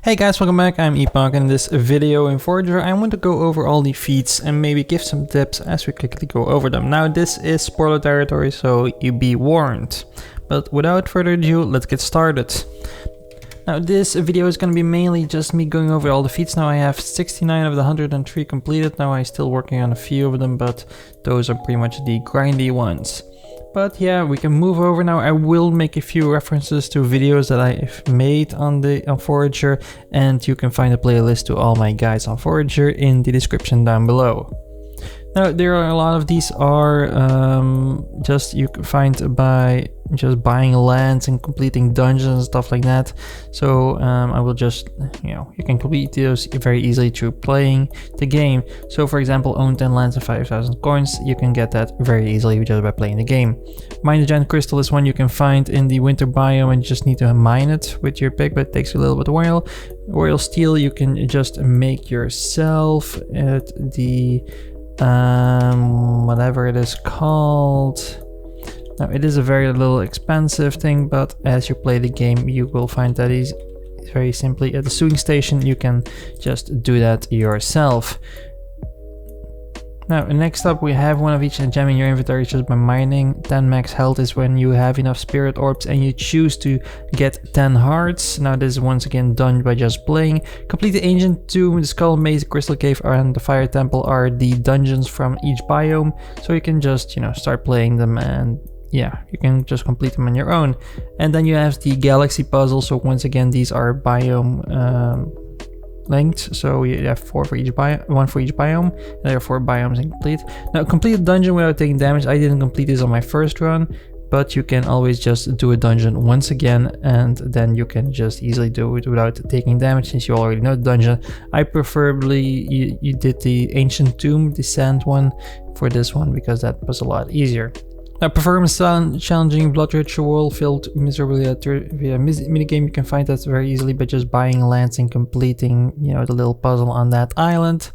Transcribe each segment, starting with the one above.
Hey guys, welcome back. I'm Epokk. In this video in Forager, I want to go over all the feats and maybe give some tips as we quickly go over them. Now this is spoiler territory, so you be warned. But without further ado, let's get started. Now this video is going to be mainly just me going over all the feats. Now I have 69 of the 103 completed. Now I'm still working on a few of them, but those are pretty much the grindy ones. But yeah, we can move over now. I will make a few references to videos that I've made on Forager, and you can find a playlist to all my guides on Forager in the description down below. Now there are a lot of these are just you can find by just buying lands and completing dungeons and stuff like that. So I will just, you can complete those very easily through playing the game. So for example, own 10 lands and 5,000 coins, you can get that very easily just by playing the game. Mine the giant crystal is one you can find in the winter biome, and you just need to mine it with your pick, but it takes a little bit of while. Royal steel you can just make yourself at the whatever it is called. Now it is a very little expensive thing, but as you play the game you will find that is very simply at the sewing station you can just do that yourself. Now next up we have one of each gem in your inventory just by mining. 10 max health is when you have enough spirit orbs and you choose to get 10 hearts. Now this is once again done by just playing. Complete the ancient tomb, the skull maze, the crystal cave and the fire temple are the dungeons from each biome, so you can just start playing them, and yeah, you can just complete them on your own. And then you have the galaxy puzzle, so once again these are biome linked, so you have one for each biome, and there are 4 biomes incomplete. Now complete a dungeon without taking damage. I didn't complete this on my first run, but you can always just do a dungeon once again, and then you can just easily do it without taking damage since you already know the dungeon. I preferably you did the ancient tomb, the sand one, for this one because that was a lot easier. Now performance challenging blood ritual filled miserably via minigame. You can find that very easily by just buying lands and completing the little puzzle on that island.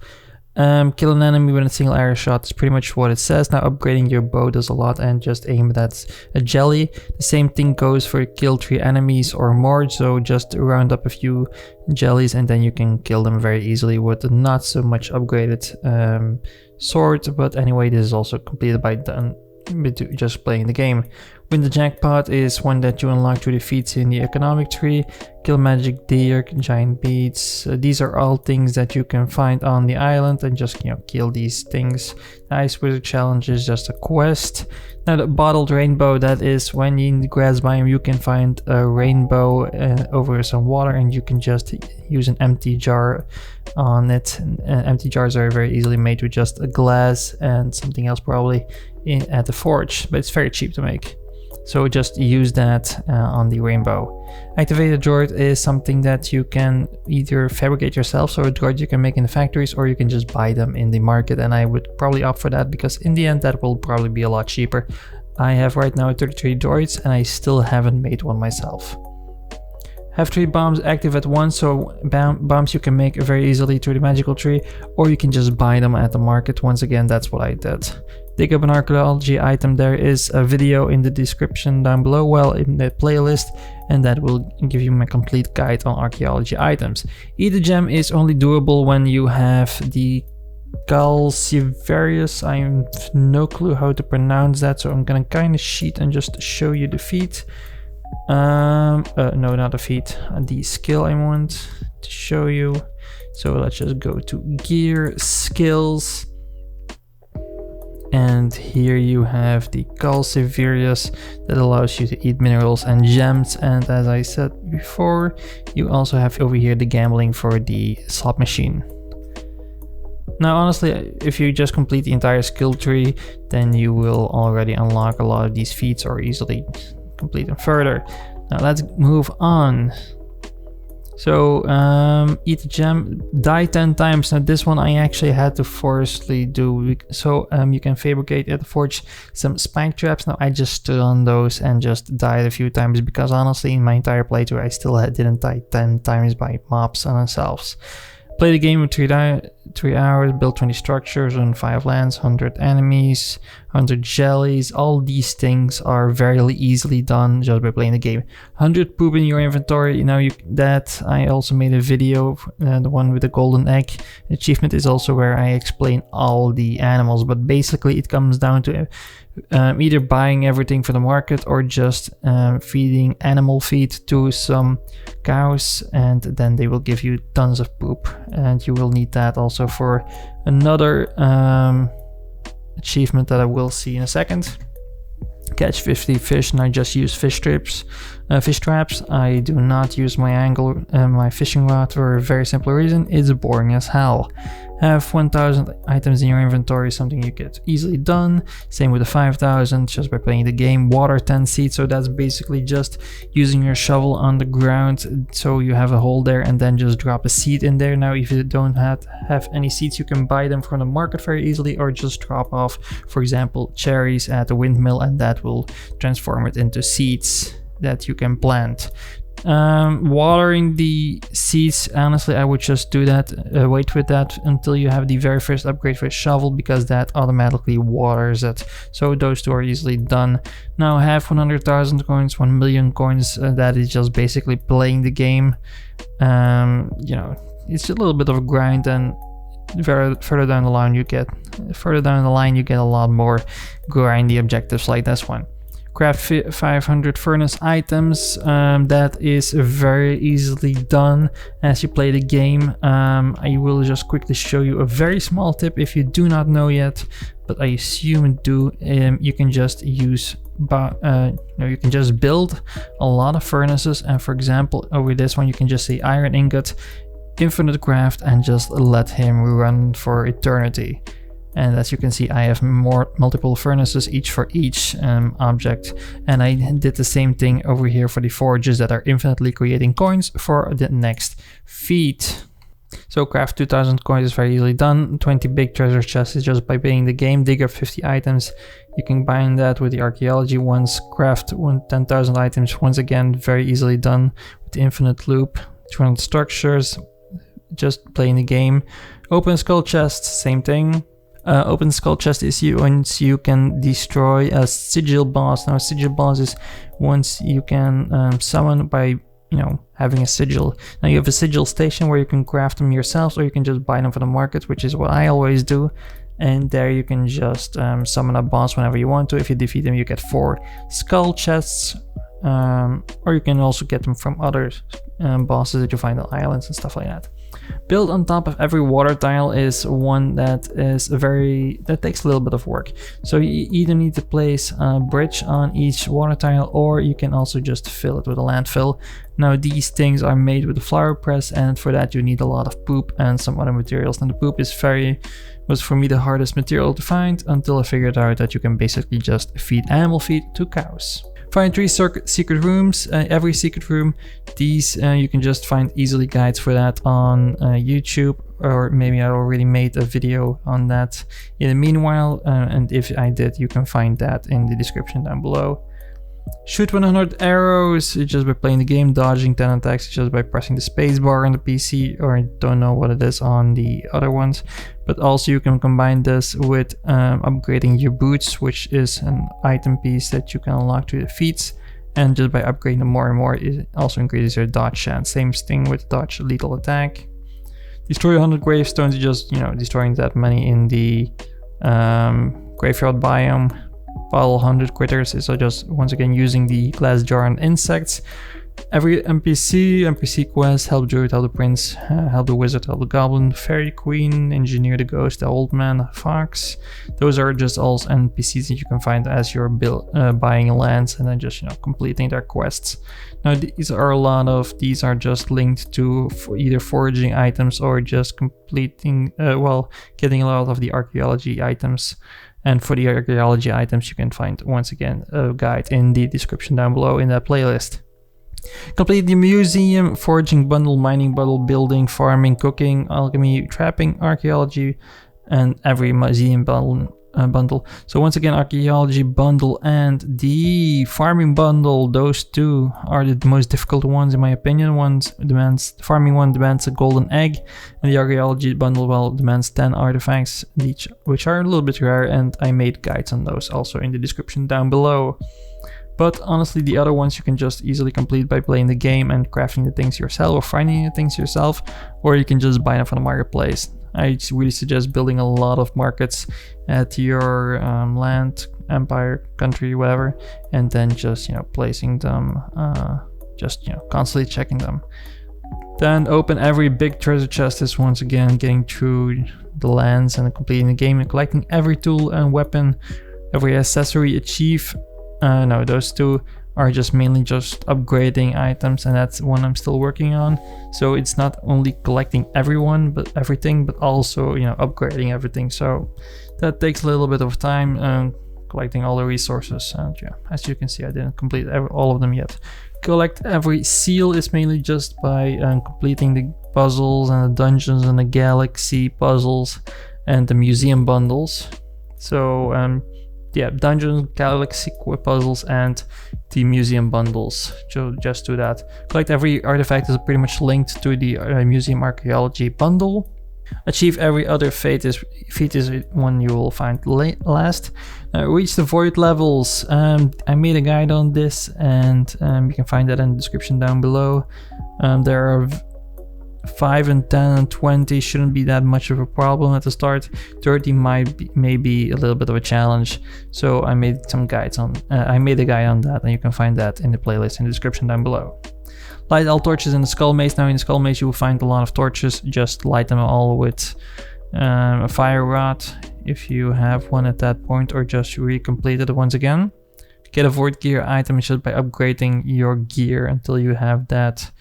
Kill an enemy with a single arrow shot is pretty much what it says. Now upgrading your bow does a lot, and just aim at a jelly. The same thing goes for kill 3 enemies or more, so just round up a few jellies and then you can kill them very easily with a not so much upgraded sword. But anyway, this is also completed by just playing the game. Win the jackpot is one that you unlock through the feats in the economic tree. Kill magic deer, giant beasts. These are all things that you can find on the island and just kill these things. The ice wizard challenge is just a quest. Now the bottled rainbow, that is when in the grass biome you can find a rainbow over some water, and you can just use an empty jar on it. And empty jars are very easily made with just a glass and something else probably at the forge, but it's very cheap to make. So just use that on the rainbow. Activated droid is something that you can either fabricate yourself, so a droid you can make in the factories, or you can just buy them in the market, and I would probably opt for that because in the end that will probably be a lot cheaper. I have right now 33 droids and I still haven't made one myself. Have 3 bombs active at once, so bombs you can make very easily through the magical tree, or you can just buy them at the market. Once again, that's what I did. Dig up an archaeology item. There is a video in the description down below, well in the playlist, and that will give you my complete guide on archaeology items. Eat a gem is only doable when you have the Calcivarius. I have no clue how to pronounce that, so I'm gonna kind of cheat and just show you the feat. No, not a feat, the skill I want to show you. So let's just go to gear, skills, and here you have the Calcivarius that allows you to eat minerals and gems. And as I said before, you also have over here the gambling for the slot machine. Now honestly, if you just complete the entire skill tree, then you will already unlock a lot of these feats or easily complete them further. Now let's move on. So eat a gem, die 10 times. Now this one I actually had to forcefully do. So you can fabricate at the forge some spike traps. Now I just stood on those and just died a few times because honestly in my entire playthrough I still didn't die 10 times by mobs on themselves. Play the game with 3 hours, build 20 structures on 5 lands, 100 enemies, 100 jellies. All these things are very easily done just by playing the game. 100 poop in your inventory. Now that I also made a video, the one with the golden egg achievement is also where I explain all the animals, but basically it comes down to either buying everything for the market or just feeding animal feed to some cows, and then they will give you tons of poop, and you will need that also for another achievement that I will see in a second. Catch 50 fish, and I just use fish traps. I do not use my angle, my fishing rod, for a very simple reason: it's boring as hell. Have 1000 items in your inventory, something you get easily done. Same with the 5000, just by playing the game. Water 10 seeds, so that's basically just using your shovel on the ground, so you have a hole there, and then just drop a seed in there. Now if you don't have any seeds, you can buy them from the market very easily, or just drop off, for example, cherries at the windmill, and that will transform it into seeds that you can plant. Watering the seeds, honestly I would just do that, wait with that until you have the very first upgrade for a shovel, because that automatically waters it. So those two are easily done. Now I have 100,000 coins, 1 million coins, that is just basically playing the game. You know, it's a little bit of a grind, and further down the line you get a lot more grindy objectives like this one. Craft 500 furnace items. That is very easily done as you play the game. I will just quickly show you a very small tip if you do not know yet, but I assume you do. You can just use you can just build a lot of furnaces, and for example over this one you can just say iron ingot, infinite craft, and just let him run for eternity. And as you can see, I have multiple furnaces, each for each object. And I did the same thing over here for the forges that are infinitely creating coins for the next feat. So craft 2000 coins is very easily done. 20 big treasure chests is just by playing the game. Dig up 50 items. You can bind that with the archaeology ones. Craft 10,000 items. Once again, very easily done with the infinite loop. 200 structures, just playing the game. Open skull chests, same thing. Open skull chest is once you can destroy a sigil boss. Now a sigil boss is once you can summon by having a sigil. Now you have a sigil station where you can craft them yourselves, or you can just buy them from the market, which is what I always do. And there you can just summon a boss whenever you want to. If you defeat them, you get 4 skull chests, or you can also get them from other bosses that you find on islands and stuff like that. Build on top of every water tile is one that takes a little bit of work. So you either need to place a bridge on each water tile, or you can also just fill it with a landfill. Now these things are made with a flower press, and for that you need a lot of poop and some other materials. And the poop was for me the hardest material to find, until I figured out that you can basically just feed animal feed to cows. Find 3 secret rooms. Every secret room, these you can just find easily guides for that on YouTube, or maybe I already made a video on that in the meanwhile, and if I did, you can find that in the description down below. Shoot 100 arrows just by playing the game. Dodging 10 attacks just by pressing the space bar on the PC, or I don't know what it is on the other ones. But also you can combine this with upgrading your boots, which is an item piece that you can unlock through the feats. And just by upgrading them more and more, it also increases your dodge chance. Same thing with dodge lethal attack. Destroy 100 gravestones, just destroying that many in the graveyard biome. Follow 100 critters, so just once again using the glass jar and insects. Every NPC quest: help druid, help the prince, help the wizard, help the goblin, fairy queen, engineer the ghost, the old man, fox. Those are just all NPCs that you can find as you're buying lands and then just completing their quests. Now these are just linked to either foraging items or just completing getting a lot of the archaeology items. And for the archaeology items, you can find, once again, a guide in the description down below in that playlist. Complete the museum, foraging bundle, mining bundle, building, farming, cooking, alchemy, trapping, archaeology, and every museum bundle bundle. So once again, archaeology bundle and the farming bundle, those two are the most difficult ones in my opinion. The farming one demands a golden egg, and the archaeology bundle, well, demands 10 artifacts each, which are a little bit rare, and I made guides on those also in the description down below. But honestly, the other ones you can just easily complete by playing the game and crafting the things yourself or finding the things yourself, or you can just buy them from the marketplace. I really suggest building a lot of markets at your land, empire, country, whatever, and then just, placing them, constantly checking them. Then open every big treasure chest is once again getting through the lands and completing the game and collecting every tool and weapon, every accessory, achieve. No, those two are just mainly just upgrading items, and that's one I'm still working on. So it's not only collecting everything, but also, upgrading everything. So that takes a little bit of time, collecting all the resources. And yeah, as you can see, I didn't complete all of them yet. Collect every seal is mainly just by completing the puzzles and the dungeons and the galaxy puzzles and the museum bundles. So yeah, dungeons, galaxy puzzles, and the museum bundles. So just do that. Collect every artifact is pretty much linked to the museum archaeology bundle. Achieve every other feat is one you will find last. Reach the void levels. I made a guide on this, and you can find that in the description down below. There are 5 and 10 and 20 shouldn't be that much of a problem at the start. 30 may be a little bit of a challenge, so I made some guides on I made a guide on that, and you can find that in the playlist in the description down below. Light all torches in the skull maze. Now in the skull maze you will find a lot of torches. Just light them all with a fire rod if you have one at that point, or just recomplete it once again. Get a void gear item just by upgrading your gear until you have that.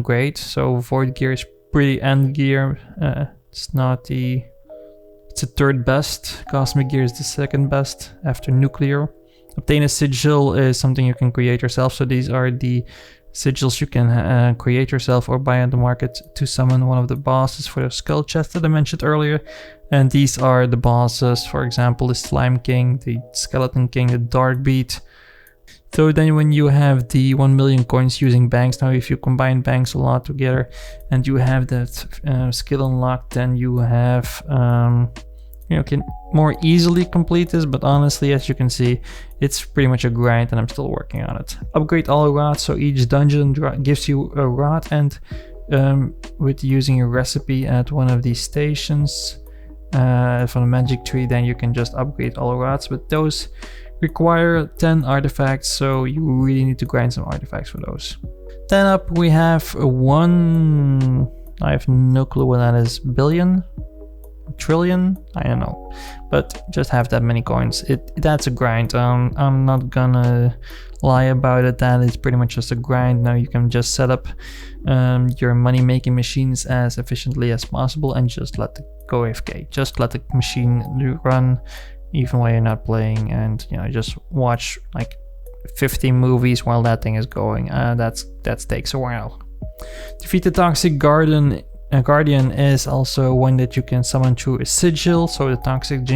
Great. So void gear is pretty end gear. It's the third best. Cosmic gear is the second best after nuclear. Obtain a sigil is something you can create yourself. So these are the sigils you can create yourself or buy on the market to summon one of the bosses for the skull chest that I mentioned earlier. And these are the bosses, for example, the Slime King, the Skeleton King, the Dark Beat. So then when you have the 1 million coins using banks, now if you combine banks a lot together and you have that skill unlocked, then you have, can more easily complete this, but honestly, as you can see, it's pretty much a grind and I'm still working on it. Upgrade all rods, so each dungeon gives you a rod, and with using a recipe at one of these stations from the magic tree, then you can just upgrade all rods, but those require 10 artifacts, so you really need to grind some artifacts for those. Then up we have one, I have no clue what that is, billion? Trillion? I don't know, but just have that many coins. That's a grind. I'm not gonna lie about it, that is pretty much just a grind. Now you can just set up your money making machines as efficiently as possible and just let it go AFK. Just let the machine run even while you're not playing, and just watch like 50 movies while that thing is going. That takes a while. Defeat the toxic guardian is also one that you can summon through a sigil. So the toxic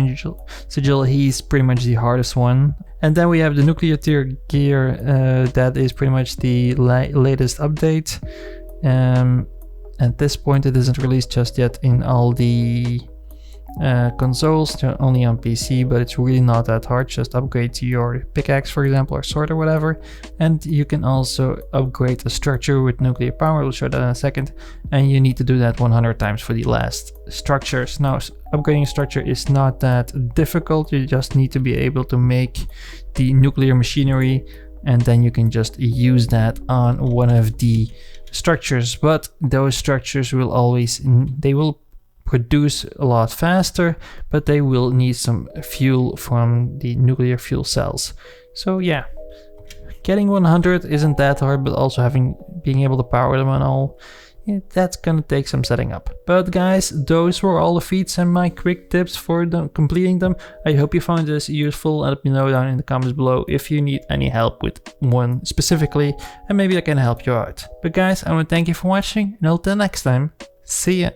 sigil, he's pretty much the hardest one. And then we have the nuclear tier gear, that is pretty much the latest update. At this point it isn't released just yet in all the consoles, they're only on PC, but it's really not that hard. Just upgrade to your pickaxe, for example, or sword or whatever, and you can also upgrade a structure with nuclear power. We'll show that in a second, and you need to do that 100 times for the last structures. Now, upgrading a structure is not that difficult. You just need to be able to make the nuclear machinery, and then you can just use that on one of the structures. But those structures will produce a lot faster, but they will need some fuel from the nuclear fuel cells. So yeah, getting 100 isn't that hard, but also being able to power them and all, that's gonna take some setting up. But guys, those were all the feats and my quick tips for completing them. I hope you found this useful. Let me know down in the comments below if you need any help with one specifically, and maybe I can help you out. But guys, I want to thank you for watching, and until next time, see ya.